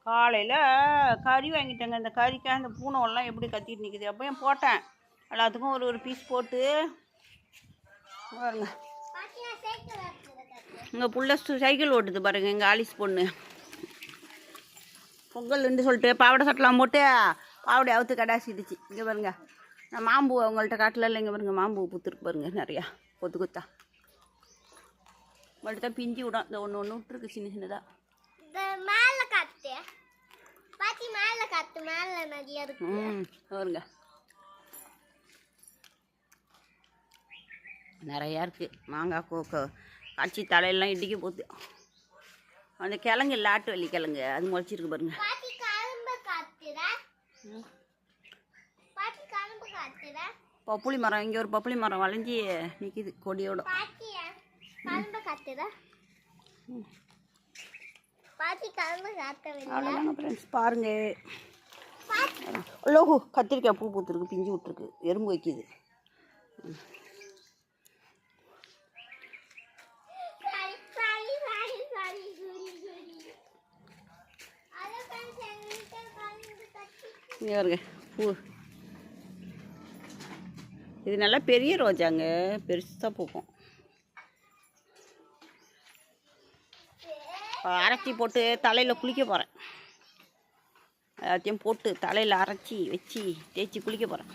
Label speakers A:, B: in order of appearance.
A: காலையில் கறி வாங்கிட்டேங்க. இந்த கறிக்காக அந்த பூனைவெல்லாம் எப்படி கத்திட்டு நிற்குது. அப்போயும் போட்டேன். எல்லாத்துக்கும் ஒரு பீஸ் போட்டு பாருங்க. எங்கள் புள்ள சைக்கிள் ஓட்டுது பாருங்கள், எங்கள் ஆலிஸ் பொண்ணு. பொங்கல்னு சொல்லிட்டு பாவடை சட்டெலாம் போட்டு பாவடை அவுத்து கடாசிடுச்சு. இங்கே பாருங்க, நான் மாம்பூ அவங்கள்ட்ட காட்டில் இல்லை. இங்கே பாருங்க, மாம்பூ பூத்துருக்கு பாருங்க, நிறையா கொத்து கொத்தா. உங்கள்கிட்ட தான் பிஞ்சு விடும். இந்த ஒன்று ஒன்று விட்டுருக்கு சின்ன சின்னதாக. பாருங்க, நிறையா இருக்குது. மாங்காய் காய்ச்சி தலையெல்லாம் இடிக்க போகுது. அந்த கிழங்கு லாட்டு வள்ளி கிழங்கு அது முளைச்சிருக்கு பாருங்க. பப்புளி மரம், இங்கே ஒரு பப்புளி மரம் வளைஞ்சி நிற்கிது கொடியோட. அவ்வளோதாங்க ஃப்ரெண்ட்ஸ், பாருங்க. லோகு கத்திரிக்காய் பூ பூத்துருக்கு, பிஞ்சு விட்டுருக்கு, எறும்பு வைக்கிது. பாருங்க பூ, இது நல்லா பெரிய ரோஜாங்க, பெருசாக பூக்கும். அரைச்சி போட்டு தலையில் குளிக்க போகிறேன். எல்லாத்தையும் போட்டு தலையில் அரைச்சி வச்சு தேய்ச்சி குளிக்க போகிறேன்.